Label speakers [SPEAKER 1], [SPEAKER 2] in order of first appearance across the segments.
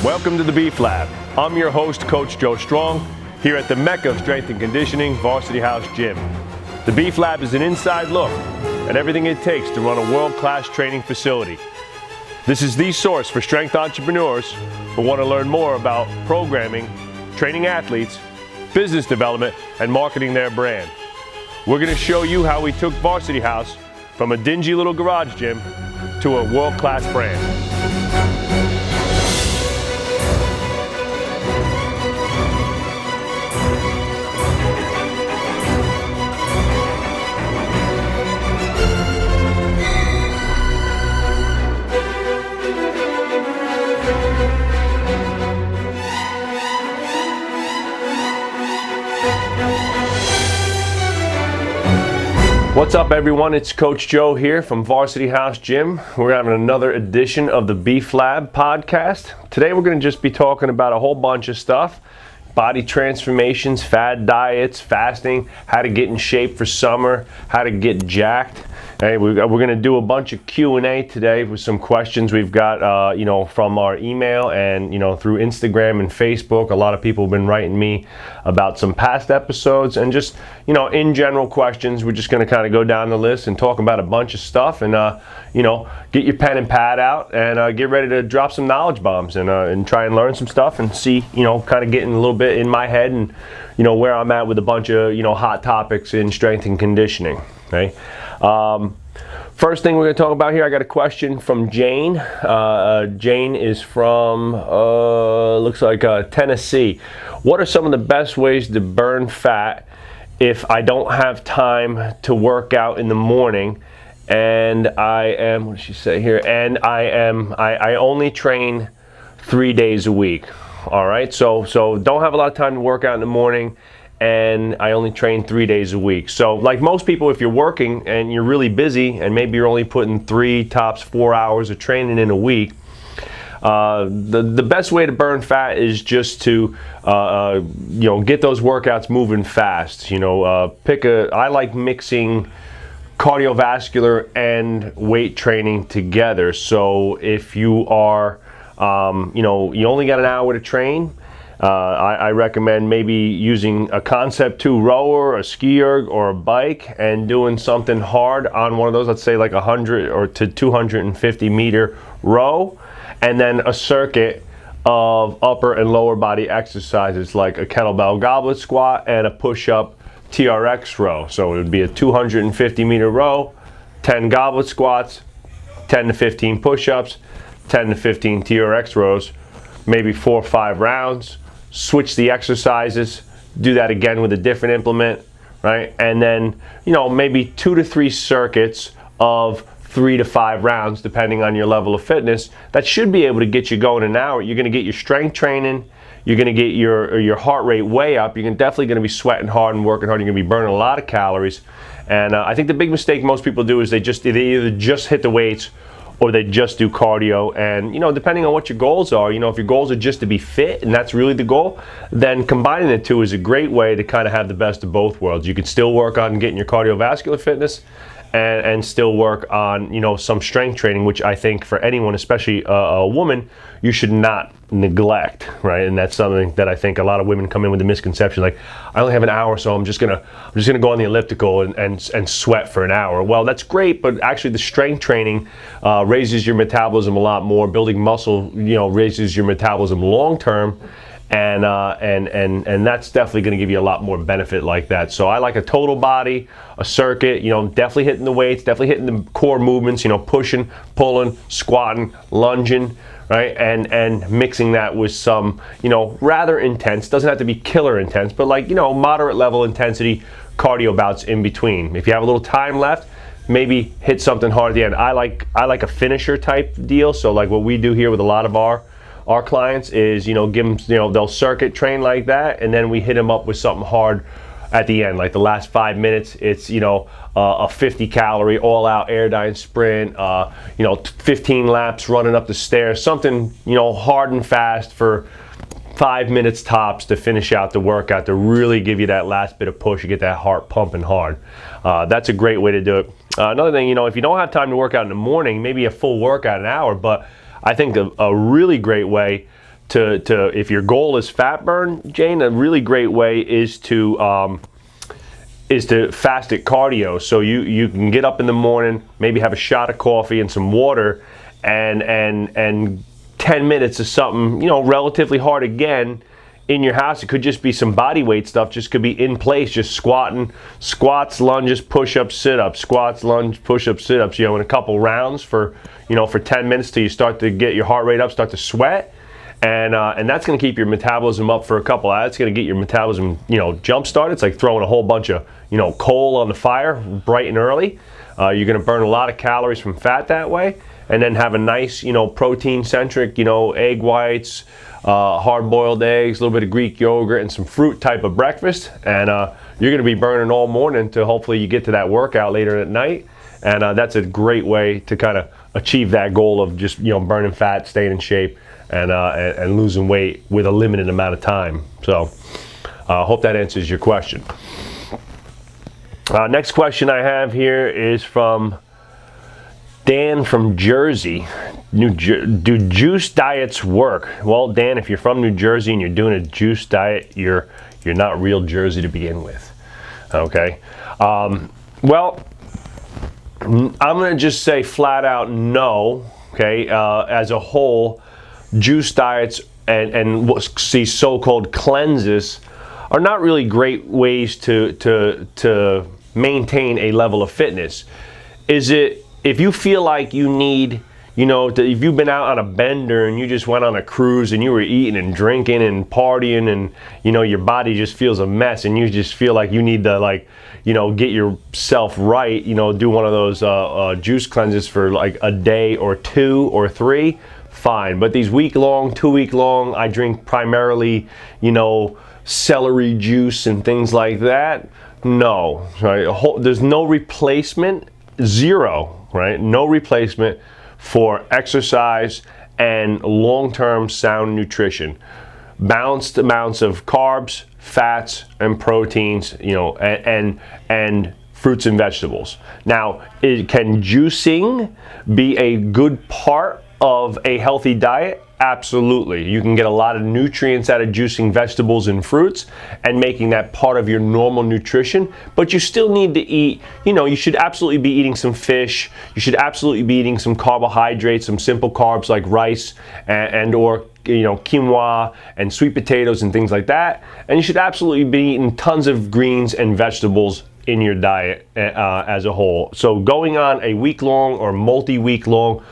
[SPEAKER 1] Welcome to the Beef Lab. I'm your host, Coach Joe Strong, here at the Mecca of Strength and Conditioning, Varsity House Gym. The Beef Lab is an inside look at everything it takes to run a world-class training facility. This is the source for strength entrepreneurs who want to learn more about programming, training athletes, business development, and marketing their brand. We're going to show you how we took Varsity House from a dingy little garage gym to a world-class brand. What's up, everyone? It's Coach Joe here from Varsity House Gym. We're having another edition of the Beef Lab podcast. Today we're going to just be talking about a whole bunch of stuff. Body transformations, fad diets, fasting, how to get in shape for summer, how to get jacked. Hey, we're going to do a bunch of Q&A today with some questions we've got, from our email and, through Instagram and Facebook. A lot of people have been writing me about some past episodes and just, in general questions. We're just going to kind of go down the list and talk about a bunch of stuff and, get your pen and pad out and get ready to drop some knowledge bombs and try and learn some stuff and see, kind of getting a little bit in my head and, where I'm at with a bunch of, hot topics in strength and conditioning. Okay. First thing we're going to talk about here, I got a question from Jane. Jane is from, looks like Tennessee. What are some of the best ways to burn fat if I don't have time to work out in the morning and I am, what did she say here? And I only train 3 days a week. All right, so don't have a lot of time to work out in the morning, and I only train 3 days a week. So like most people, if you're working and you're really busy and maybe you're only putting 3 tops 4 hours of training in a week, the best way to burn fat is just to get those workouts moving fast. I like mixing cardiovascular and weight training together. So if you are you only got an hour to train, I recommend maybe using a Concept 2 rower, a skier, or a bike and doing something hard on one of those, let's say like 100 or to 250 meter row, and then a circuit of upper and lower body exercises like a kettlebell goblet squat and a push-up TRX row. So it would be a 250 meter row, 10 goblet squats, 10 to 15 push-ups, 10 to 15 TRX rows, maybe 4 or 5 rounds. Switch the exercises, do that again with a different implement, right? And then, maybe 2 to 3 circuits of 3 to 5 rounds, depending on your level of fitness. That should be able to get you going an hour. You're going to get your strength training. You're going to get your heart rate way up. You're definitely going to be sweating hard and working hard. You're going to be burning a lot of calories. And I think the big mistake most people do is they either just hit the weights or they just do cardio. And depending on what your goals are, if your goals are just to be fit and that's really the goal, then combining the two is a great way to kind of have the best of both worlds. You can still work on getting your cardiovascular fitness and still work on some strength training, which I think for anyone, especially a woman, you should not neglect, right? And that's something that I think a lot of women come in with the misconception, like, I only have an hour, so I'm just gonna go on the elliptical and sweat for an hour. Well, that's great, but actually the strength training raises your metabolism a lot more. Building muscle, raises your metabolism long term. And that's definitely going to give you a lot more benefit like that. So I like a total body, a circuit, definitely hitting the weights, definitely hitting the core movements, pushing, pulling, squatting, lunging, right? And mixing that with some, rather intense, doesn't have to be killer intense, but like, moderate level intensity cardio bouts in between. If you have a little time left, maybe hit something hard at the end. I like a finisher type deal. So like what we do here with a lot of our clients is, give them, they'll circuit train like that, and then we hit them up with something hard at the end, like the last 5 minutes. It's a 50 calorie all out airdyne sprint, 15 laps running up the stairs, something hard and fast for 5 minutes tops to finish out the workout, to really give you that last bit of push, you get that heart pumping hard. That's a great way to do it. Another thing, if you don't have time to work out in the morning, maybe a full workout, an hour, but I think a really great way if your goal is fat burn, Jane, a really great way is to fasted cardio. So you can get up in the morning, maybe have a shot of coffee and some water, and 10 minutes of something, relatively hard again in your house. It could just be some body weight stuff, just could be in place, just squats, lunges, push-ups, sit-ups, squats, lunge, push-ups, sit-ups, in a couple rounds for 10 minutes till you start to get your heart rate up, start to sweat. And that's going to keep your metabolism up for a couple hours. It's going to get your metabolism, jump started. It's like throwing a whole bunch of, coal on the fire bright and early. You're going to burn a lot of calories from fat that way, and then have a nice, protein-centric, egg whites, hard-boiled eggs, a little bit of Greek yogurt, and some fruit type of breakfast. And you're going to be burning all morning to hopefully you get to that workout later at night. And that's a great way to kind of achieve that goal of just, burning fat, staying in shape, and losing weight with a limited amount of time. So hope that answers your question. Next question I have here is from Dan from Jersey. Do juice diets work? Well, Dan, if you're from New Jersey and you're doing a juice diet, you're not real Jersey to begin with. Okay. Well, I'm going to just say flat out no. Okay. As a whole, juice diets and these so-called cleanses are not really great ways to maintain a level of fitness. If you feel like you need, if you've been out on a bender and you just went on a cruise and you were eating and drinking and partying and, your body just feels a mess and you just feel like you need to get yourself right, do one of those juice cleanses for like a day or 2 or 3, fine. But these week-long, 2-week-long, I drink primarily, celery juice and things like that. No, right? There's no replacement, zero, right? No replacement for exercise and long-term sound nutrition. Balanced amounts of carbs, fats, and proteins, and fruits and vegetables. Now, can juicing be a good part of a healthy diet? Absolutely. You can get a lot of nutrients out of juicing vegetables and fruits and making that part of your normal nutrition, but you still need to eat, you should absolutely be eating some fish. You should absolutely be eating some carbohydrates, some simple carbs like rice or quinoa and sweet potatoes and things like that. And you should absolutely be eating tons of greens and vegetables in your diet as a whole. So going on a week-long or multi-week long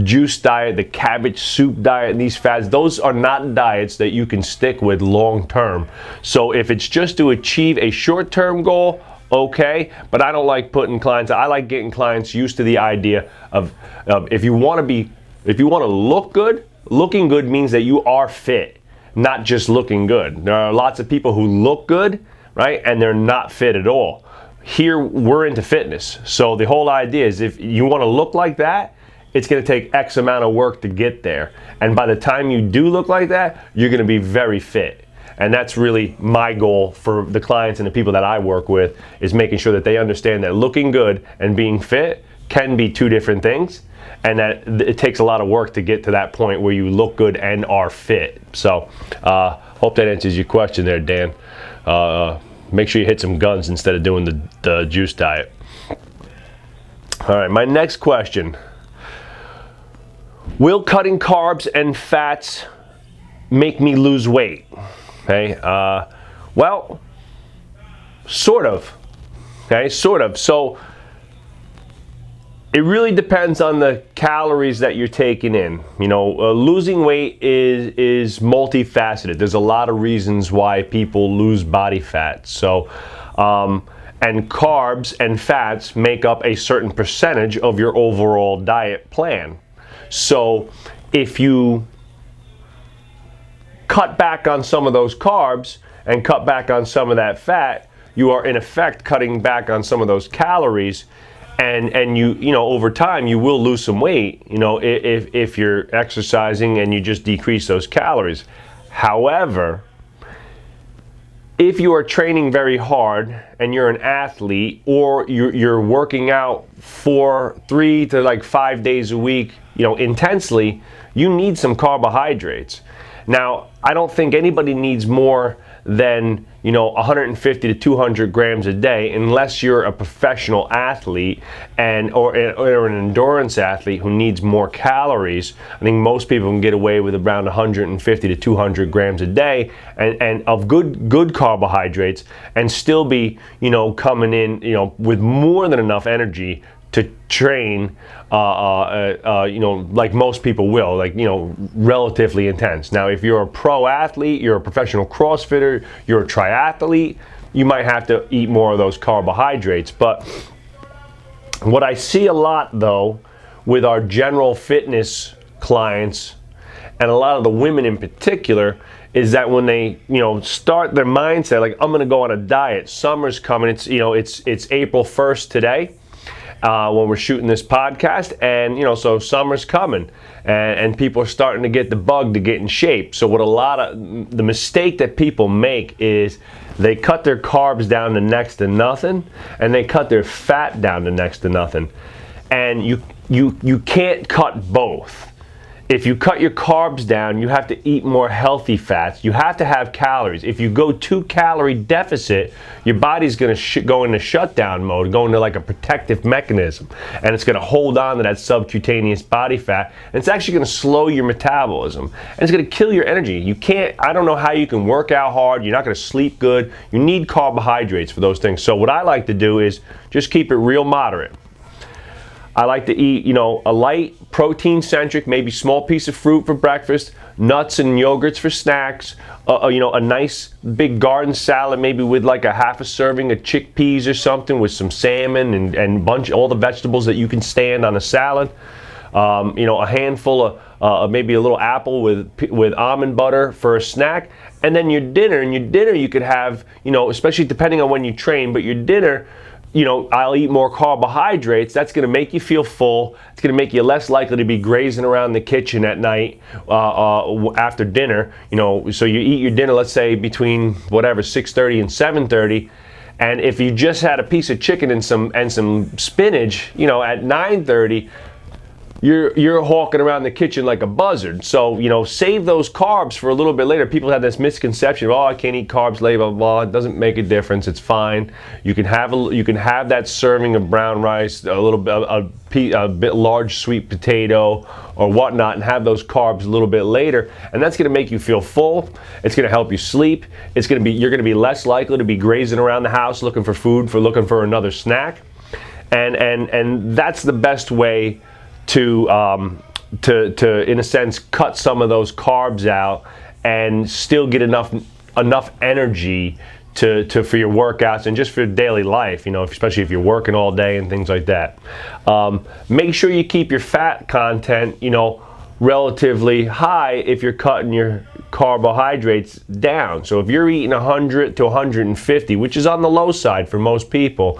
[SPEAKER 1] juice diet, the cabbage soup diet, and these fads, those are not diets that you can stick with long term. So if it's just to achieve a short-term goal, okay, but I don't like putting clients, I like getting clients used to the idea of if you want to look good, looking good means that you are fit, not just looking good. There are lots of people who look good, right, and they're not fit at all. Here, we're into fitness. So the whole idea is if you want to look like that, it's going to take X amount of work to get there. And by the time you do look like that, you're going to be very fit. And that's really my goal for the clients and the people that I work with, is making sure that they understand that looking good and being fit can be two different things, and that it takes a lot of work to get to that point where you look good and are fit. So hope that answers your question there, Dan. Make sure you hit some guns instead of doing the juice diet. All right, my next question. Will cutting carbs and fats make me lose weight? Okay, well, sort of. Okay, sort of. So it really depends on the calories that you're taking in. Losing weight is multifaceted. There's a lot of reasons why people lose body fat. So, and carbs and fats make up a certain percentage of your overall diet plan. So if you cut back on some of those carbs and cut back on some of that fat, you are in effect cutting back on some of those calories, and you over time you will lose some weight, if you're exercising and you just decrease those calories. However, if you are training very hard and you're an athlete, or you're working out 3 to 5 days a week, intensely, you need some carbohydrates. Now, I don't think anybody needs more than 150 to 200 grams a day, unless you're a professional athlete or an endurance athlete who needs more calories. I think most people can get away with around 150 to 200 grams a day and of good carbohydrates, and still be coming in with more than enough energy to train, like most people will, like, relatively intense. Now, if you're a pro athlete, you're a professional CrossFitter, you're a triathlete, you might have to eat more of those carbohydrates. But what I see a lot, though, with our general fitness clients, and a lot of the women in particular, is that when they start their mindset, like, I'm going to go on a diet, summer's coming, it's April 1st today, when we're shooting this podcast, and so summer's coming, and people are starting to get the bug to get in shape. So what the mistake that people make is they cut their carbs down to next to nothing, and they cut their fat down to next to nothing, and you can't cut both. If you cut your carbs down, you have to eat more healthy fats. You have to have calories. If you go 2-calorie deficit, your body's going to go into shutdown mode, go into like a protective mechanism, and it's going to hold on to that subcutaneous body fat, and it's actually going to slow your metabolism, and it's going to kill your energy. I don't know how you can work out hard. You're not going to sleep good. You need carbohydrates for those things. So what I like to do is just keep it real moderate. I like to eat, a light, protein-centric, maybe small piece of fruit for breakfast, nuts and yogurts for snacks, a nice big garden salad, maybe with like a half a serving of chickpeas or something, with some salmon and all the vegetables that you can stand on a salad. A handful of maybe a little apple with almond butter for a snack, and then your dinner. And your dinner you could have, especially depending on when you train, but your dinner, I'll eat more carbohydrates. That's going to make you feel full. It's going to make you less likely to be grazing around the kitchen at night after dinner. So you eat your dinner, let's say between 6:30 and 7:30, and if you just had a piece of chicken and some spinach, at 9:30. You're hawking around the kitchen like a buzzard. So, save those carbs for a little bit later. People have this misconception of, I can't eat carbs later, blah, blah, blah. It doesn't make a difference. It's fine. You can have that serving of brown rice, a bit large sweet potato or whatnot, and have those carbs a little bit later. And that's going to make you feel full. It's going to help you sleep. You're going to be less likely to be grazing around the house looking for food, looking for another snack. And that's the best way to in a sense cut some of those carbs out and still get enough energy for your workouts and just for daily life, especially if you're working all day and things like that. Make sure you keep your fat content relatively high if you're cutting your carbohydrates down. So if you're eating 100 to 150, which is on the low side for most people,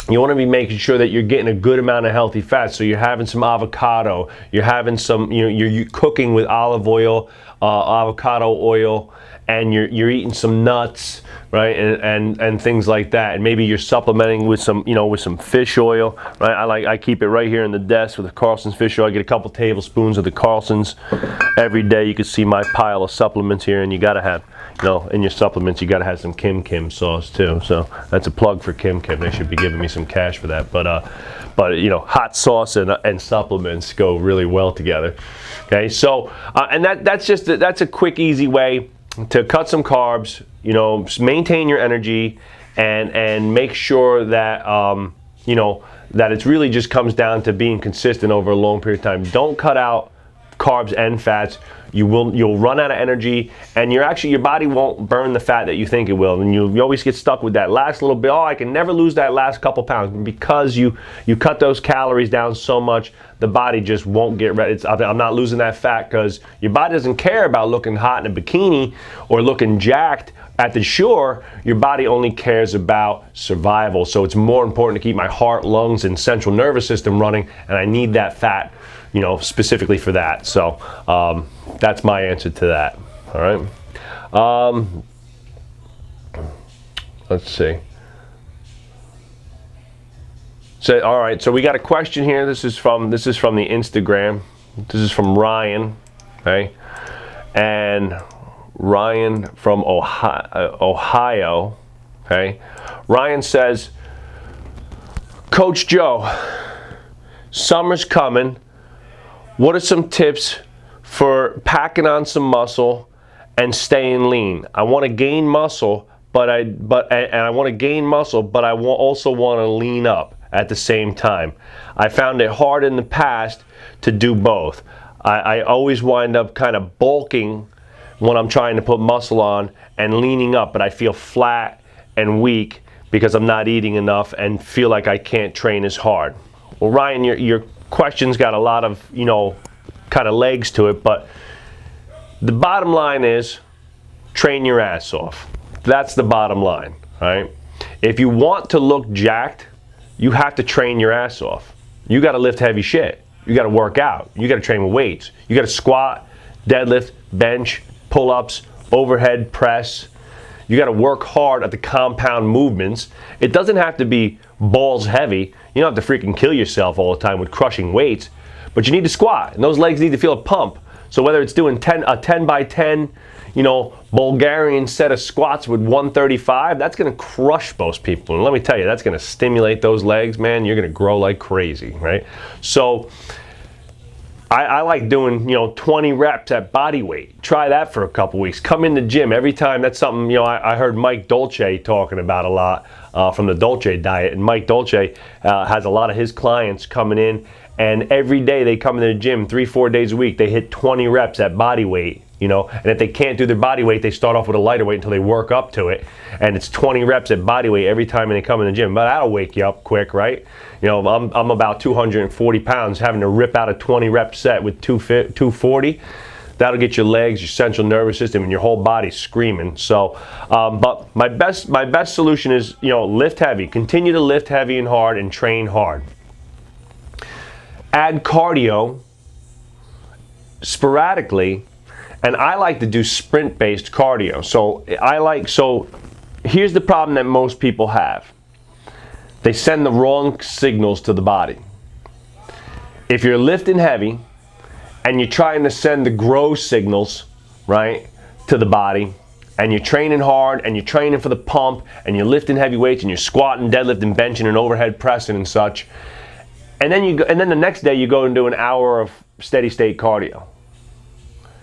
[SPEAKER 1] you want to be making sure that you're getting a good amount of healthy fats. So you're having some avocado, you're having some, you're cooking with olive oil, avocado oil, and you're eating some nuts, right, and things like that. And maybe you're supplementing with some, with some fish oil, right? I keep it right here in the desk with the Carlson's fish oil. I get a couple tablespoons of the Carlson's every day. You can see my pile of supplements here, and you got to have, in your supplements, you got to have some Kim Kim sauce too. So that's a plug for Kim Kim. They should be giving me some cash for that. But hot sauce and supplements go really well together. Okay, so and that's a quick, easy way to cut some carbs, maintain your energy, and make sure that that it really just comes down to being consistent over a long period of time. Don't cut out carbs and fats. You'll run out of energy, and your body won't burn the fat that you think it will, and you always get stuck with that last little bit. I can never lose that last couple pounds. Because you cut those calories down so much, the body just won't get ready. I'm not losing that fat, because your body doesn't care about looking hot in a bikini or looking jacked at the shore. Your body only cares about survival. So it's more important to keep my heart, lungs, and central nervous system running, and I need that fat, specifically for that. So that's my answer to that. All right. Let's see. So all right. So we got a question here. This is from the Instagram. This is from Ryan. Okay. and Ryan from Ohio. Okay, Ryan says, Coach Joe, summer's coming. What are some tips for packing on some muscle and staying lean? I want to gain muscle, but I want to gain muscle, but I also want to lean up at the same time. I found it hard in the past to do both. I always wind up kind of bulking when I'm trying to put muscle on and leaning up, but I feel flat and weak because I'm not eating enough and feel like I can't train as hard. Well, Ryan, your question's got a lot of, kind of legs to it, but the bottom line is train your ass off. That's the bottom line, right? If you want to look jacked, you have to train your ass off. You got to lift heavy shit. You got to work out. You got to train with weights. You got to squat, deadlift, bench, pull-ups, overhead press. You got to work hard at the compound movements. It doesn't have to be balls heavy. You don't have to freaking kill yourself all the time with crushing weights, but you need to squat, and those legs need to feel a pump. So whether it's doing a 10 by 10, Bulgarian set of squats with 135, that's going to crush most people. And let me tell you, that's going to stimulate those legs, man. You're going to grow like crazy, right? So I like doing, 20 reps at body weight. Try that for a couple weeks. Come in the gym every time. That's something, I heard Mike Dolce talking about a lot from the Dolce diet. And Mike Dolce has a lot of his clients coming in, and every day they come in the gym 3-4 days a week. They hit 20 reps at body weight, and if they can't do their body weight, they start off with a lighter weight until they work up to it. And it's 20 reps at body weight every time they come in the gym. But that'll wake you up quick, right? I'm about 240 pounds, having to rip out a 20 rep set with 240. That'll get your legs, your central nervous system, and your whole body screaming. So, but my best solution is, lift heavy. Continue to lift heavy and hard and train hard. Add cardio sporadically, and I like to do sprint-based cardio. So here's the problem that most people have. They send the wrong signals to the body. If you're lifting heavy and you're trying to send the grow signals, right, to the body, and you're training hard and you're training for the pump and you're lifting heavy weights and you're squatting, deadlifting, benching, and overhead pressing and such, and then the next day you go and do an hour of steady state cardio,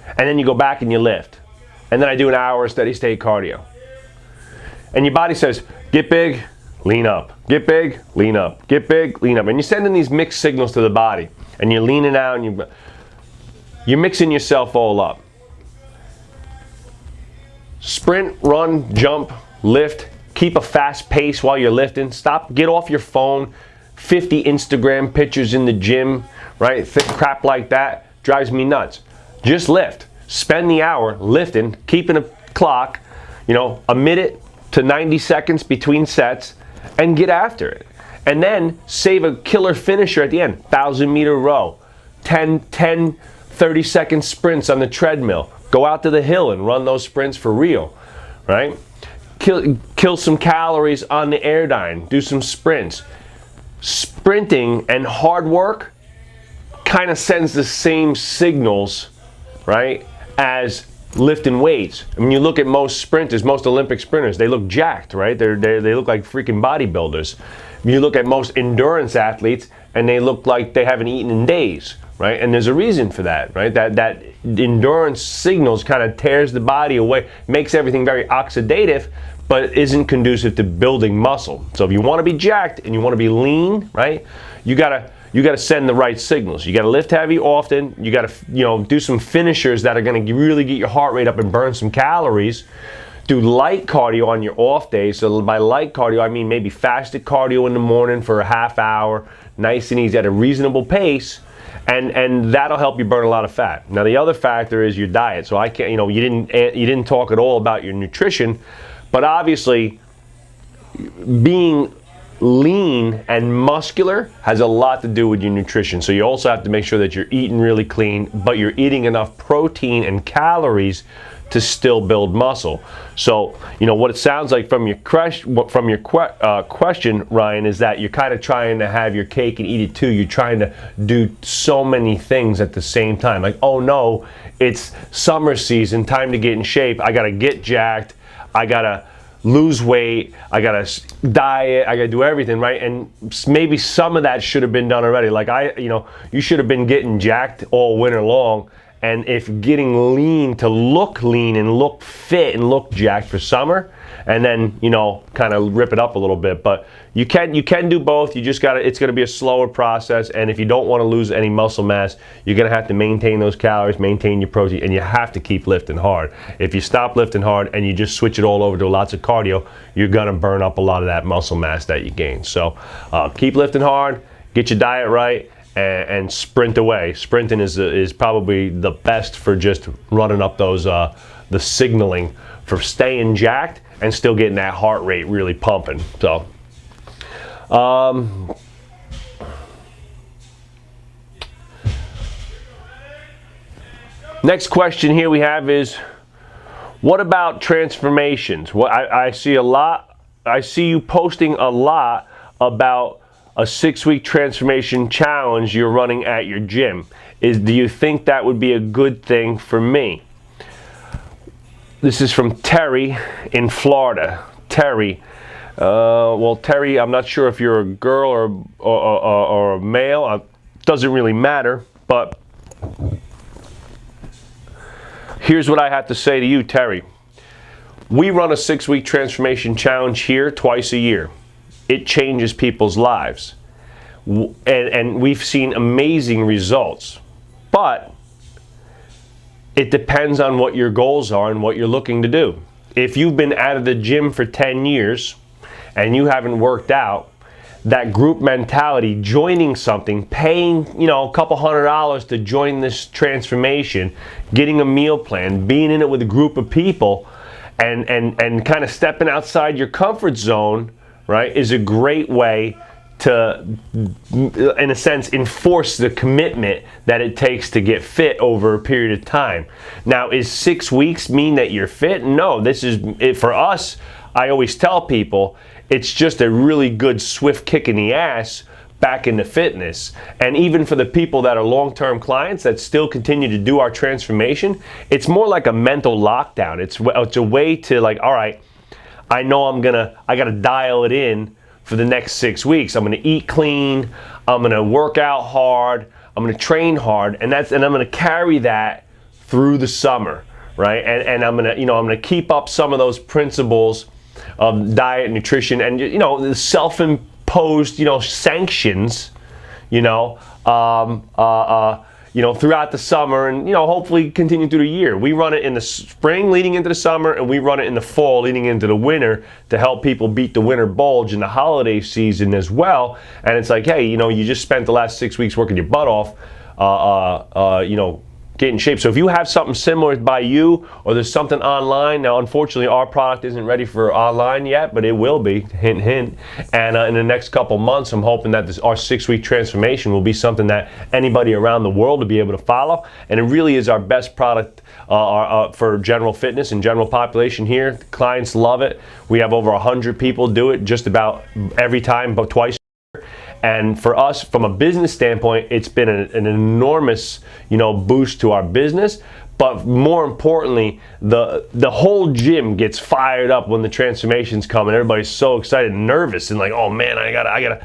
[SPEAKER 1] and then you go back and you lift, and then I do an hour of steady state cardio, and your body says, get big, lean up, get big, lean up, get big, lean up, and you're sending these mixed signals to the body, and you're leaning out and you're mixing yourself all up. Sprint, run, jump, lift, keep a fast pace while you're lifting. Get off your phone. 50 Instagram pictures in the gym, right? Crap like that drives me nuts. Just lift. Spend the hour lifting, keeping a clock, a minute to 90 seconds between sets, and get after it. And then save a killer finisher at the end. 1,000-meter row, 30-second sprints on the treadmill. Go out to the hill and run those sprints for real, right? Kill some calories on the airdyne. Do some sprints. Sprinting and hard work kind of sends the same signals, right, as lifting weights. I mean, you look at most sprinters, most Olympic sprinters, they look jacked, right? They look like freaking bodybuilders. You look at most endurance athletes, and they look like they haven't eaten in days, right? And there's a reason for that, right? That endurance signals kind of tears the body away, makes everything very oxidative, but isn't conducive to building muscle. So if you want to be jacked and you want to be lean, right, you gotta send the right signals. You gotta lift heavy often. You gotta do some finishers that are gonna really get your heart rate up and burn some calories. Do light cardio on your off days. So by light cardio, I mean maybe fasted cardio in the morning for a half hour, nice and easy at a reasonable pace, and that'll help you burn a lot of fat. Now the other factor is your diet. So I can't, you didn't talk at all about your nutrition. But obviously, being lean and muscular has a lot to do with your nutrition. So you also have to make sure that you're eating really clean, but you're eating enough protein and calories to still build muscle. So, what it sounds like from your question, Ryan, is that you're kind of trying to have your cake and eat it too. You're trying to do so many things at the same time. Like, oh no, it's summer season, time to get in shape. I gotta get jacked. I gotta lose weight. I gotta diet. I gotta do everything, right? And maybe some of that should have been done already. Like you should have been getting jacked all winter long. And if getting lean to look lean and look fit and look jacked for summer, and then kind of rip it up a little bit. But you can do both. You just gotta. It's gonna be a slower process. And if you don't want to lose any muscle mass, you're gonna have to maintain those calories, maintain your protein, and you have to keep lifting hard. If you stop lifting hard and you just switch it all over to lots of cardio, you're gonna burn up a lot of that muscle mass that you gain. So keep lifting hard. Get your diet right. And sprint away. Sprinting is probably the best for just running up those the signaling for staying jacked and still getting that heart rate really pumping. So, next question here we have is, what about transformations? I see a lot. I see you posting a lot about a 6-week transformation challenge you're running at your gym. Do you think that would be a good thing for me? This is from Terry in Florida. Terry, Terry, I'm not sure if you're a girl or a male. Doesn't really matter, but here's what I have to say to you, Terry. We run a 6-week transformation challenge here twice a year. It changes people's lives. And we've seen amazing results. But it depends on what your goals are and what you're looking to do. If you've been out of the gym for 10 years and you haven't worked out, that group mentality, joining something, paying, a couple $100 to join this transformation, getting a meal plan, being in it with a group of people, and kind of stepping outside your comfort zone, right, is a great way to, in a sense, enforce the commitment that it takes to get fit over a period of time. Now, is 6 weeks mean that you're fit? No, this is, for us, I always tell people, it's just a really good swift kick in the ass back into fitness. And even for the people that are long-term clients that still continue to do our transformation, it's more like a mental lockdown. It's a way to, like, all right, I know I gotta dial it in for the next 6 weeks. I'm gonna eat clean, I'm gonna work out hard, I'm gonna train hard, and I'm gonna carry that through the summer, right? And I'm gonna keep up some of those principles of diet, nutrition, and the self-imposed, sanctions, throughout the summer, and hopefully continue through the year. We run it in the spring leading into the summer, and we run it in the fall leading into the winter to help people beat the winter bulge in the holiday season as well. And it's like, hey, you just spent the last 6 weeks working your butt off, get in shape. So if you have something similar by you, or there's something online, now unfortunately our product isn't ready for online yet, but it will be, hint hint. And in the next couple months, I'm hoping that our 6-week transformation will be something that anybody around the world will be able to follow. And it really is our best product for general fitness and general population here. The clients love it. We have over 100 people do it just about every time, but twice. And for us, from a business standpoint, it's been an enormous, boost to our business. But more importantly, the whole gym gets fired up when the transformations come, and everybody's so excited and nervous and like, oh man, I gotta,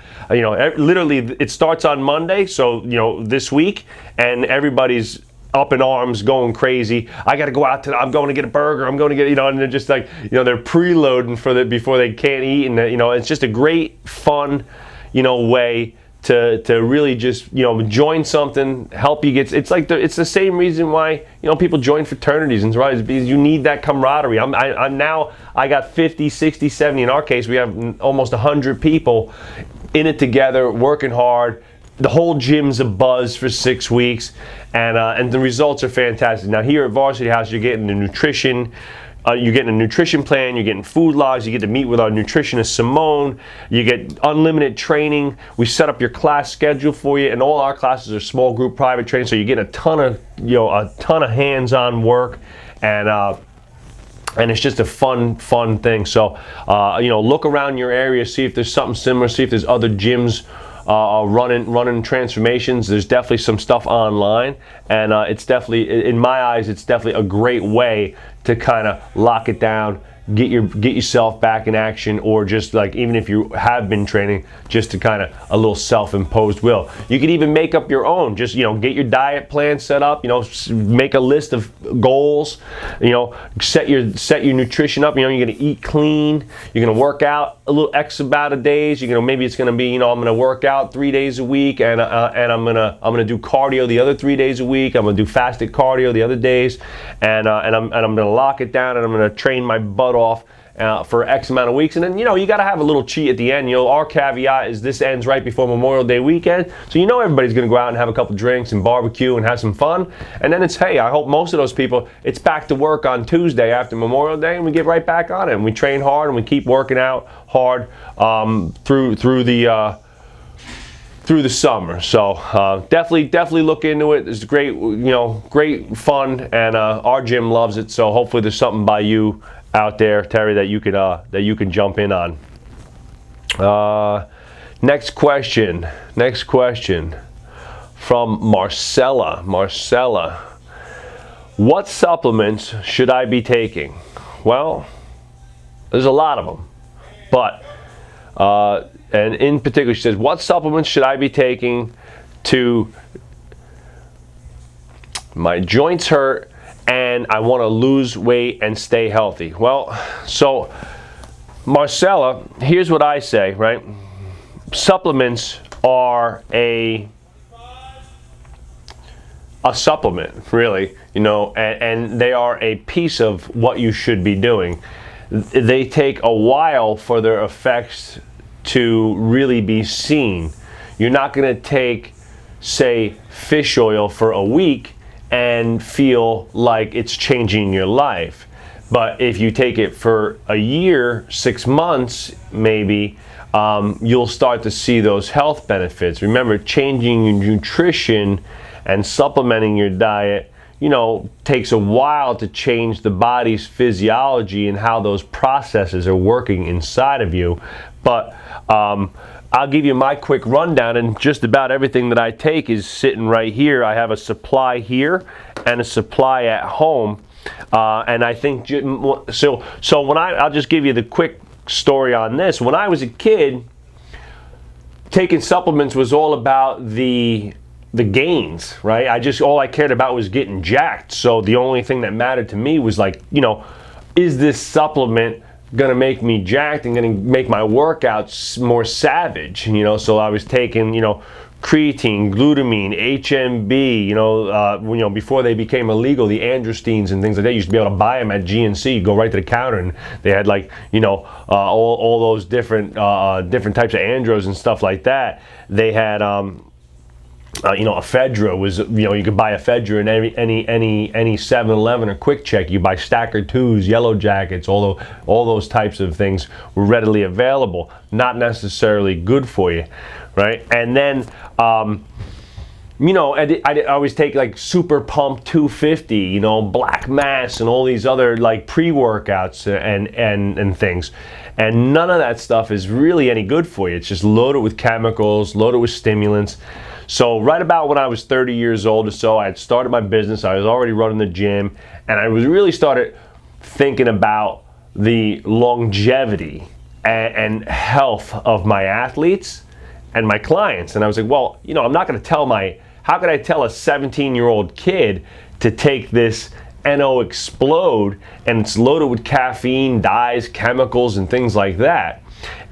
[SPEAKER 1] literally, it starts on Monday, so this week, and everybody's up in arms, going crazy. I got to go out I'm going to get a burger. I'm going to get, and they're just like, they're preloading before they can't eat, and it's just a great, fun, way to really just join something, help you get. It's like it's the same reason why people join fraternities and right, because you need that camaraderie. I'm now, I got 50, 60, 70. In our case, we have almost 100 people in it together, working hard. The whole gym's a buzz for 6 weeks, and the results are fantastic. Now here at Varsity House, you're getting the nutrition, you're getting a nutrition plan, you're getting food logs, you get to meet with our nutritionist Simone, you get unlimited training. We set up your class schedule for you, and all our classes are small group private training, so you get a ton of hands-on work, and it's just a fun thing. So look around your area, see if there's something similar, see if there's other gyms running transformations. There's definitely some stuff online, and it's definitely, in my eyes, it's definitely a great way to kind of lock it down, get yourself back in action, or just like, even if you have been training, just to kind of a little self-imposed will. You could even make up your own. Just get your diet plan set up. Make a list of goals. Set your nutrition up. You're going to eat clean. You're going to work out a little X amount of days. Maybe it's going to be I'm going to work out 3 days a week, and I'm going to do cardio the other 3 days a week. I'm going to do fasted cardio the other days, and I'm going to lock it down, and I'm going to train my butt off for X amount of weeks. And then you got to have a little cheat at the end. Our caveat is this ends right before Memorial Day weekend, so everybody's going to go out and have a couple drinks and barbecue and have some fun. And then it's, hey, I hope most of those people, it's back to work on Tuesday after Memorial Day, and we get right back on it, and we train hard, and we keep working out hard through the summer. So definitely look into it. It's great, great fun, and our gym loves it. So hopefully there's something by you out there, Terry, that you can jump in on. Next question from Marcella. What supplements should I be taking? Well, there's a lot of them, but and in particular, she says, what supplements should I be taking to my joints hurt and I want to lose weight and stay healthy? Well, so Marcella, here's what I say, right? Supplements are a supplement, really, and they are a piece of what you should be doing. They take a while for their effects to really be seen. You're not going to take, say, fish oil for a week and feel like it's changing your life. But if you take it for a year, 6 months maybe, you'll start to see those health benefits. Remember, changing your nutrition and supplementing your diet, takes a while to change the body's physiology and how those processes are working inside of you. But I'll give you my quick rundown, and just about everything that I take is sitting right here. I have a supply here and a supply at home, and I think so. I'll just give you the quick story on this. When I was a kid, taking supplements was all about the gains, right? All I cared about was getting jacked. So the only thing that mattered to me was like, is this supplement gonna make me jacked and gonna make my workouts more savage? So I was taking, creatine, glutamine, HMB, before they became illegal, the androstenes and things like that. You used to be able to buy them at GNC. You go right to the counter, and they had all those different types of andros and stuff like that. They had ephedra was, you could buy ephedra in any 7-Eleven or Quick Check. You buy Stacker 2s, Yellow Jackets, all those types of things were readily available. Not necessarily good for you, right? And then, I always take like Super Pump 250, Black Mass, and all these other like pre-workouts and things. And none of that stuff is really any good for you. It's just loaded with chemicals, loaded with stimulants. So right about when I was 30 years old or so, I had started my business. I was already running the gym, and I was really started thinking about the longevity and health of my athletes and my clients. And I was like, well, I'm not going to tell how could I tell a 17-year-old kid to take this NO Explode, and it's loaded with caffeine, dyes, chemicals, and things like that.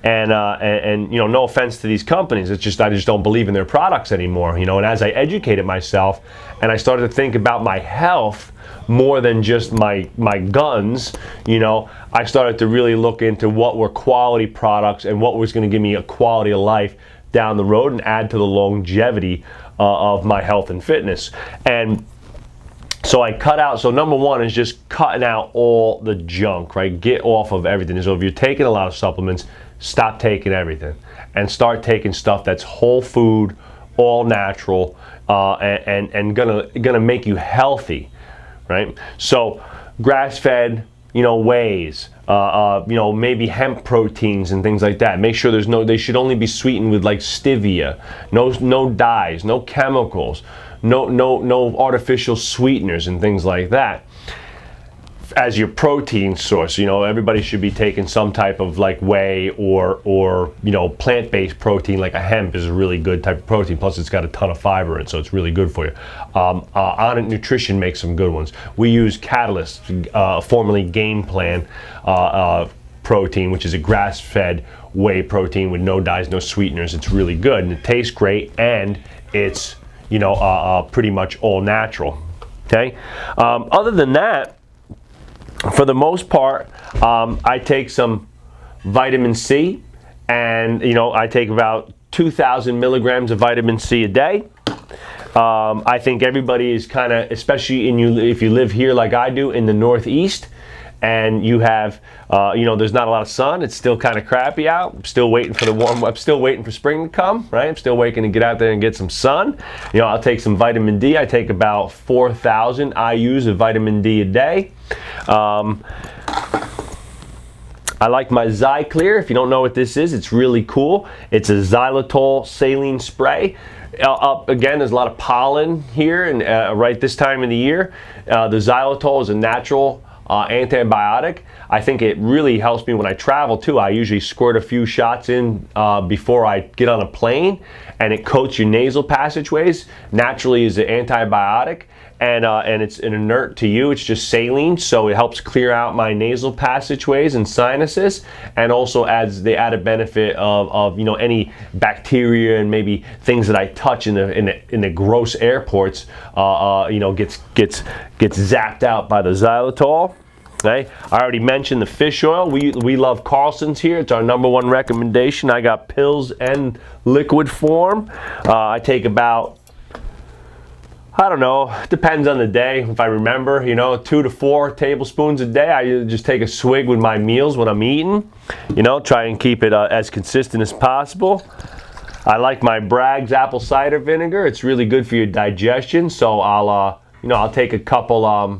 [SPEAKER 1] And no offense to these companies, it's just I just don't believe in their products anymore. And as I educated myself and I started to think about my health more than just my guns, I started to really look into what were quality products and what was going to give me a quality of life down the road and add to the longevity of my health and fitness. And So I cut out, so number one is just cutting out all the junk, right? Get off of everything. So if you're taking a lot of supplements, stop taking everything and start taking stuff that's whole food, all natural, and gonna make you healthy, right? So grass-fed, wheys, maybe hemp proteins and things like that. Make sure they should only be sweetened with like stevia, no dyes, no chemicals, no artificial sweeteners and things like that as your protein source. Everybody should be taking some type of like whey or plant-based protein. Like a hemp is a really good type of protein, plus it's got a ton of fiber in it, so it's really good for you. Onnit Nutrition makes some good ones. We use Catalyst, formerly Game Plan protein, which is a grass-fed whey protein with no dyes, no sweeteners. It's really good and it tastes great, and it's pretty much all natural. Okay. Other than that, for the most part, I take some vitamin C, and I take about 2,000 milligrams of vitamin C a day. I think everybody is kind of, especially if you live here like I do in the Northeast, and you have, there's not a lot of sun. It's still kind of crappy out. I'm still waiting for I'm still waiting for spring to come, right? I'm still waiting to get out there and get some sun. I'll take some vitamin D. I take about 4,000 IUs of vitamin D a day. I like my Zyclear. If you don't know what this is, it's really cool. It's a xylitol saline spray. Again, there's a lot of pollen here, and right this time of the year, the xylitol is a natural antibiotic. I think it really helps me when I travel too. I usually squirt a few shots in before I get on a plane, and it coats your nasal passageways. Naturally is an antibiotic, and it's an inert to you. It's just saline, so it helps clear out my nasal passageways and sinuses, and also adds the added benefit of any bacteria and maybe things that I touch in the gross airports gets zapped out by the xylitol. Okay. I already mentioned the fish oil. We love Carlson's here. It's our #1 recommendation. I got pills and liquid form. I take about, I don't know, depends on the day. If I remember, 2 to 4 tablespoons a day. I just take a swig with my meals when I'm eating. Try and keep it as consistent as possible. I like my Bragg's apple cider vinegar. It's really good for your digestion. So I'll take a couple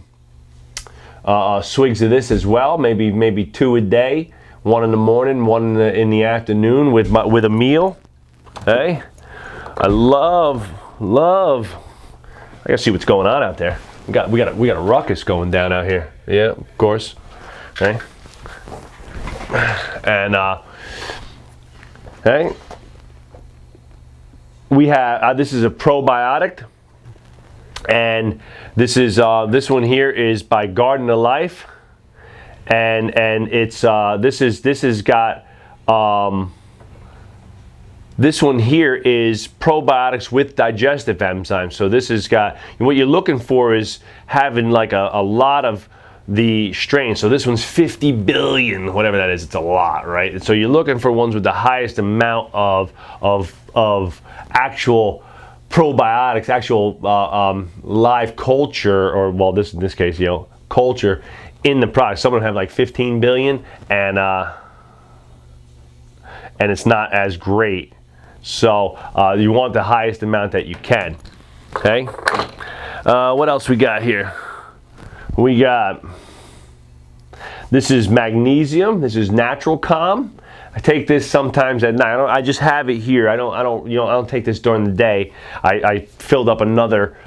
[SPEAKER 1] swigs of this as well. Maybe 2 a day. 1 in the morning, 1 in the afternoon with a meal. Hey, I love. I gotta see what's going on out there. We got a ruckus going down out here. Yeah, of course. Okay. And hey, we have this is a probiotic, and this one here is by Garden of Life, and it's this one here is probiotics with digestive enzymes. So this has got, what you're looking for is having like a lot of the strains. So this one's 50 billion, whatever that is. It's a lot, right? So you're looking for ones with the highest amount of actual probiotics, actual live culture, or well, in this case, culture in the product. Some of them have like 15 billion, and it's not as great. So you want the highest amount that you can. Okay. What else we got here? We got, this is magnesium. This is Natural Calm. I take this sometimes at night. I just have it here. I don't take this during the day. I filled up another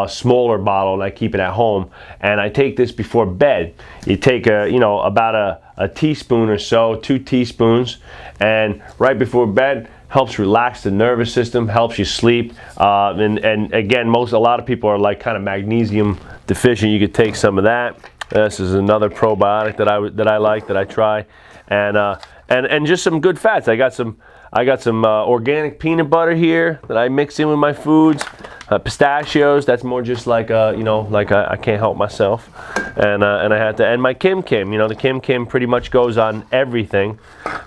[SPEAKER 1] smaller bottle, and I keep it at home, and I take this before bed. You take about a teaspoon or so, 2 teaspoons, and right before bed, helps relax the nervous system, helps you sleep, and again, a lot of people are like kind of magnesium deficient. You could take some of that. This is another probiotic that I like, that I try, and just some good fats. I got some organic peanut butter here that I mix in with my foods. Pistachios, that's more just like I can't help myself, and I had to. And my Kim Kim, the Kim Kim pretty much goes on everything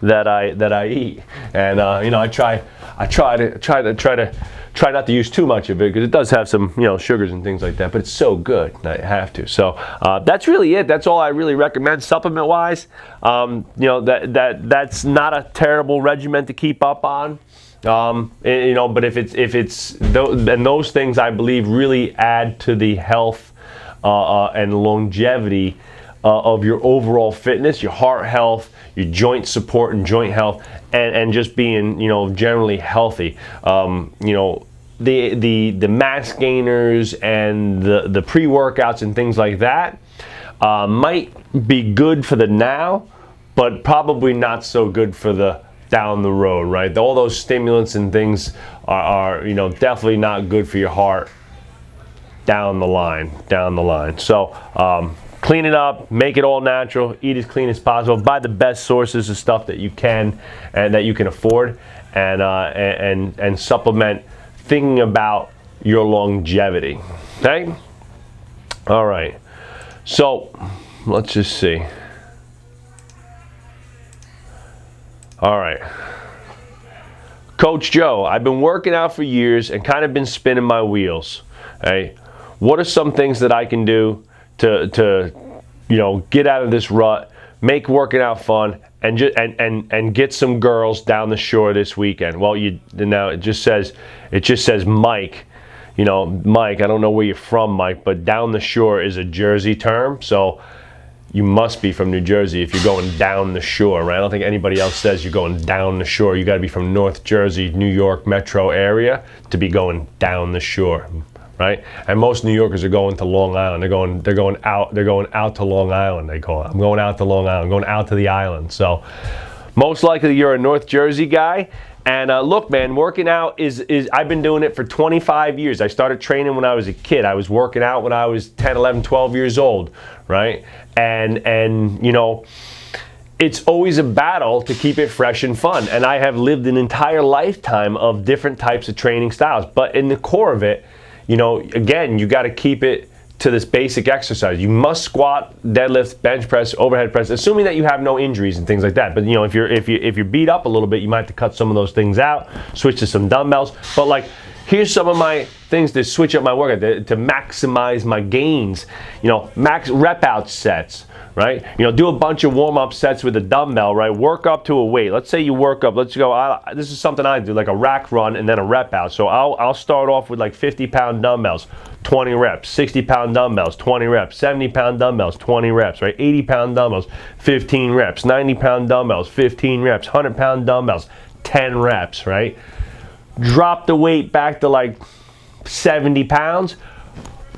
[SPEAKER 1] that I eat, and I try to Try not to use too much of it because it does have some, sugars and things like that, but it's so good that you have to. So that's really it. That's all I really recommend supplement wise. That's not a terrible regimen to keep up on. But if it's and those things I believe really add to the health and longevity of your overall fitness, your heart health, your joint support and joint health, and just being, generally healthy. The mass gainers and the pre-workouts and things like that might be good for the now, but probably not so good for the down the road, right? All those stimulants and things are definitely not good for your heart down the line. So clean it up, make it all natural, eat as clean as possible, buy the best sources of stuff that you can and that you can afford, and supplement, thinking about your longevity. Okay? All right. So let's just see. All right. Coach Joe, I've been working out for years and kind of been spinning my wheels. Hey, what are some things that I can do to get out of this rut, make working out fun, and get some girls down the shore this weekend? Well, now it just says Mike. Mike, I don't know where you're from, Mike, but down the shore is a Jersey term, so you must be from New Jersey if you're going down the shore, right? I don't think anybody else says you're going down the shore. You got to be from North Jersey, New York metro area to be going down the shore, right? And most New Yorkers are going to Long Island. They're going out to Long Island. They call it. I'm going out to Long Island. I'm going out to the island. So most likely you're a North Jersey guy. And look, man, working out is I've been doing it for 25 years. I started training when I was a kid. I was working out when I was 10, 11, 12 years old, right? And it's always a battle to keep it fresh and fun. And I have lived an entire lifetime of different types of training styles. But in the core of it, again, you got to keep it to this basic exercise. You must squat, deadlift, bench press, overhead press, assuming that you have no injuries and things like that. But if you're beat up a little bit, you might have to cut some of those things out, switch to some dumbbells. But here's some of my things to switch up my workout to maximize my gains. Max rep out sets, right? Do a bunch of warm-up sets with a dumbbell, right? Work up to a weight. Let's say you work up, let's go, this is something I do, like a rack run and then a rep out. So I'll start off with 50-pound dumbbells, 20 reps, 60-pound dumbbells, 20 reps, 70-pound dumbbells, 20 reps, right? 80-pound dumbbells, 15 reps, 90-pound dumbbells, 15 reps, 100-pound dumbbells, 10 reps, right? Drop the weight back to 70 pounds,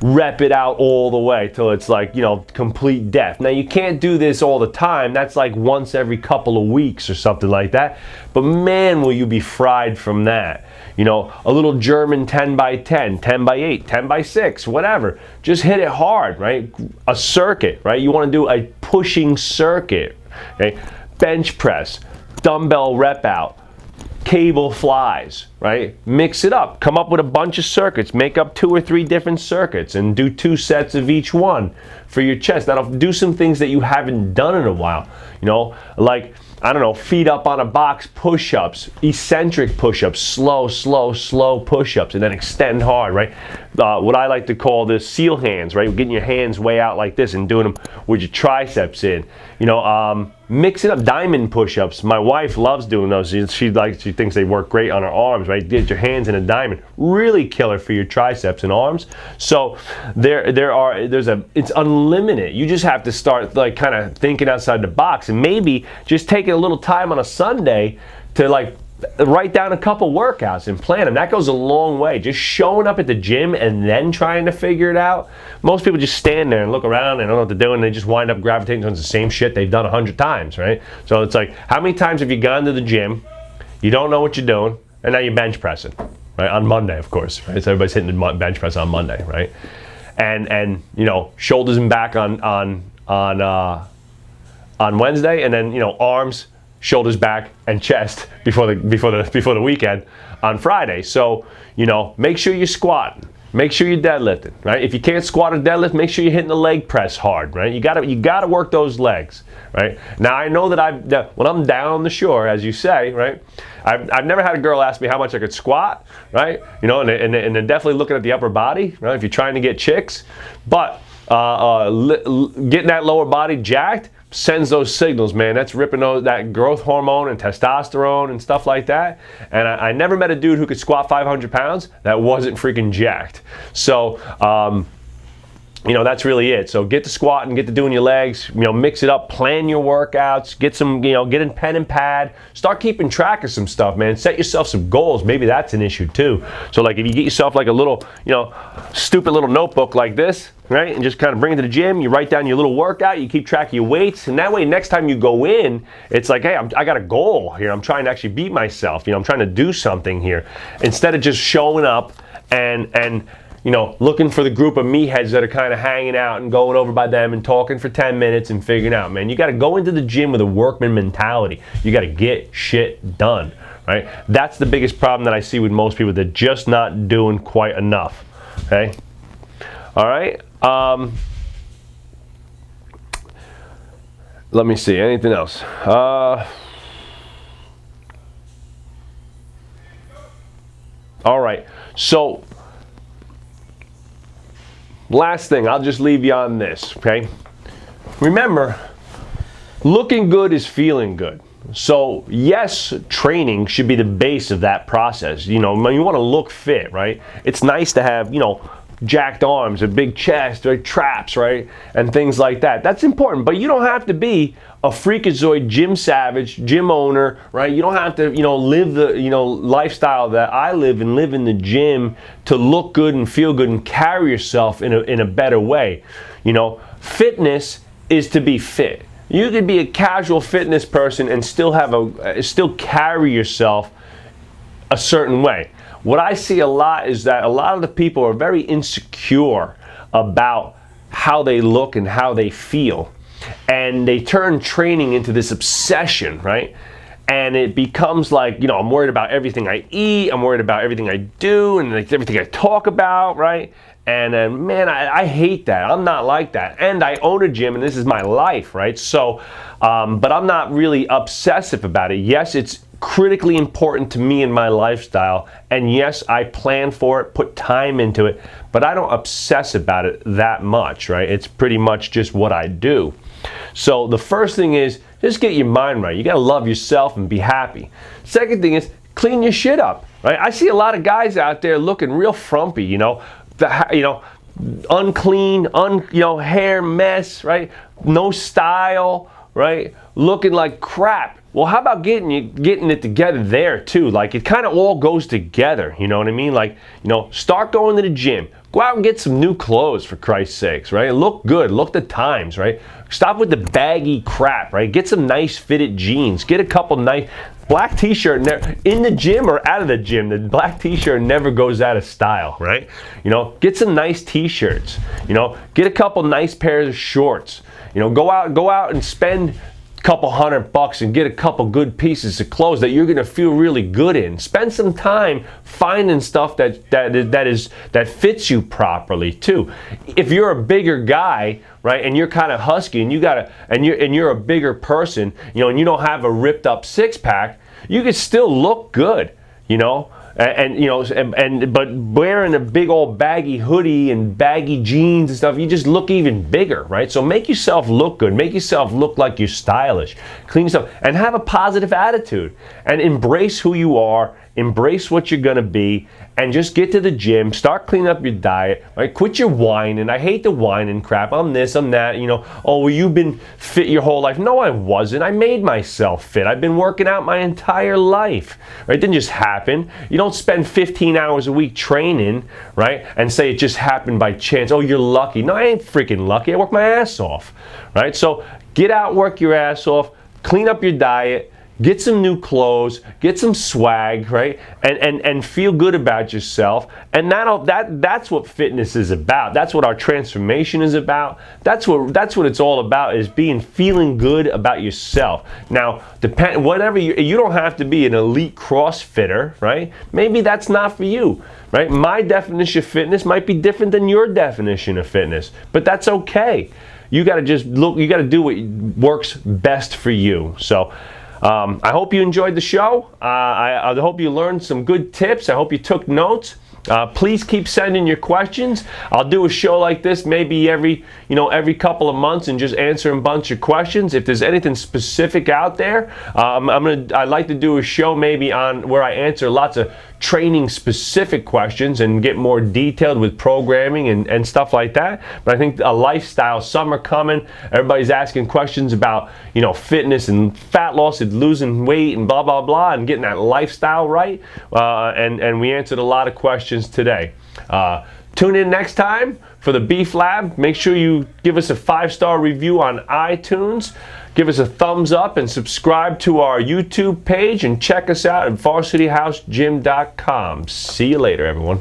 [SPEAKER 1] rep it out all the way till it's complete death. Now you can't do this all the time. That's once every couple of weeks or something like that. But man, will you be fried from that. A little German 10 by 10, 10 by 8, 10 by 6, whatever. Just hit it hard, right? A circuit, right? You want to do a pushing circuit, okay? Bench press, dumbbell rep out, cable flies, right? Mix it up. Come up with a bunch of circuits. Make up 2 or 3 different circuits and do 2 sets of each one for your chest. Now, do some things that you haven't done in a while. Feet up on a box push-ups, eccentric push-ups, slow push-ups, and then extend hard, right? What I like to call the seal hands, right? Getting your hands way out like this and doing them with your triceps in. Mix it up, diamond push-ups. My wife loves doing those. She thinks they work great on her arms, right? Get your hands in a diamond. Really killer for your triceps and arms. So it's unlimited. You just have to start kind of thinking outside the box and maybe just taking a little time on a Sunday to write down a couple workouts and plan them. That goes a long way. Just showing up at the gym and then trying to figure it out. Most people just stand there and look around and don't know what to do, and they just wind up gravitating towards the same shit they've done 100 times, right? So it's how many times have you gone to the gym, you don't know what you're doing, and now you're bench pressing, right? On Monday, of course, right? So everybody's hitting the bench press on Monday, right? And shoulders and back on Wednesday, and then arms, shoulders back, and chest before the weekend on Friday. So make sure you're squatting. make sure you're deadlifting, right? If you can't squat or deadlift, make sure you're hitting the leg press hard, right? You gotta work those legs, right? Now I know that when I'm down on the shore, as you say, right? I've never had a girl ask me how much I could squat, right? You know, and they're definitely looking at the upper body, right? If you're trying to get chicks, but getting that lower body jacked sends those signals, man. That's ripping that growth hormone and testosterone and stuff like that. And I never met a dude who could squat 500 pounds that wasn't freaking jacked. So, you know, that's really it. So get to squatting, get to doing your legs, you know, mix it up, plan your workouts, get some, you know, get in pen and pad, start keeping track of some stuff, man. Set yourself some goals. Maybe that's an issue too. So like if you get yourself like a little, you know, stupid little notebook like this, right? And just kind of bring it to the gym, you write down your little workout, you keep track of your weights, and that way next time you go in, it's like, hey, I got a goal here. I'm trying to actually beat myself. You know, I'm trying to do something here. Instead of just showing up and you know, looking for the group of meatheads that are kind of hanging out and going over by them and talking for 10 minutes and figuring out, man, you got to go into the gym with a workman mentality. You got to get shit done, right? That's the biggest problem that I see with most people. They're just not doing quite enough, okay? All right. Let me see. Anything else? All right. So, last thing, I'll just leave you on this, okay? Remember, looking good is feeling good. So, yes, training should be the base of that process. You know, you want to look fit, right? It's nice to have, you know, jacked arms, a big chest, right? Traps, right? And things like that. That's important, but you don't have to be a freakazoid gym savage, gym owner, right? You don't have to, you know, live the, you know, lifestyle that I live and live in the gym to look good and feel good and carry yourself in a better way. You know, fitness is to be fit. You could be a casual fitness person and still carry yourself a certain way. What I see a lot is that a lot of the people are very insecure about how they look and how they feel. And they turn training into this obsession, right? And it becomes like, you know, I'm worried about everything I eat, I'm worried about everything I do, and like everything I talk about, right? And man, I hate that. I'm not like that. And I own a gym, and this is my life, right? So, but I'm not really obsessive about it. Yes, it's critically important to me in my lifestyle, and yes, I plan for it, put time into it, but I don't obsess about it that much, right? It's pretty much just what I do. So the first thing is just get your mind right. You got to love yourself and be happy. Second thing is clean your shit up, right? I see a lot of guys out there looking real frumpy, you know, unclean, you know, hair mess, right? No style, right? Looking like crap. Well, how about getting it together there too? Like it kind of all goes together, you know what I mean? Like, you know, start going to the gym. Go out and get some new clothes, for Christ's sakes, right? Look good, look the times, right? Stop with the baggy crap, right? Get some nice fitted jeans. Get a couple nice black t-shirt in the gym or out of the gym. The black t-shirt never goes out of style, right? You know, get some nice t-shirts. You know, get a couple nice pairs of shorts. You know, go out and spend couple $100 and get a couple good pieces of clothes that you're gonna feel really good in. Spend some time finding stuff that fits you properly too. If you're a bigger guy, right, and you're kind of husky and you're a bigger person, you know, and you don't have a ripped up six pack, you can still look good, you know. And you know, but wearing a big old baggy hoodie and baggy jeans and stuff, you just look even bigger, right? So make yourself look good, make yourself look like you're stylish, clean yourself, and have a positive attitude, and embrace who you are, embrace what you're gonna be, and just get to the gym, start cleaning up your diet, right? Quit your whining. I hate the whining crap. I'm this, I'm that, you know. Oh, well, you've been fit your whole life. No, I wasn't. I made myself fit. I've been working out my entire life, right? It didn't just happen. You don't spend 15 hours a week training, right? And say it just happened by chance. Oh, you're lucky. No, I ain't freaking lucky. I work my ass off, right? So get out, work your ass off, clean up your diet, get some new clothes, get some swag, right? And feel good about yourself. And that's what fitness is about. That's what our transformation is about. That's what it's all about, is feeling good about yourself. Now, whatever you don't have to be an elite CrossFitter, right? Maybe that's not for you, right? My definition of fitness might be different than your definition of fitness, but that's okay. You got to just look, you got to do what works best for you. So, I hope you enjoyed the show. I hope you learned some good tips. I hope you took notes. Please keep sending your questions. I'll do a show like this maybe every couple of months and just answer a bunch of questions. If there's anything specific out there, I'd like to do a show maybe on where I answer lots of training specific questions and get more detailed with programming and stuff like that. But I think a lifestyle, summer coming, everybody's asking questions about fitness and fat loss and losing weight and blah blah blah and getting that lifestyle right. And we answered a lot of questions today. Tune in next time for the Beef Lab. Make sure you give us a 5-star review on iTunes. Give us a thumbs up and subscribe to our YouTube page, and check us out at varsityhousegym.com. See you later, everyone.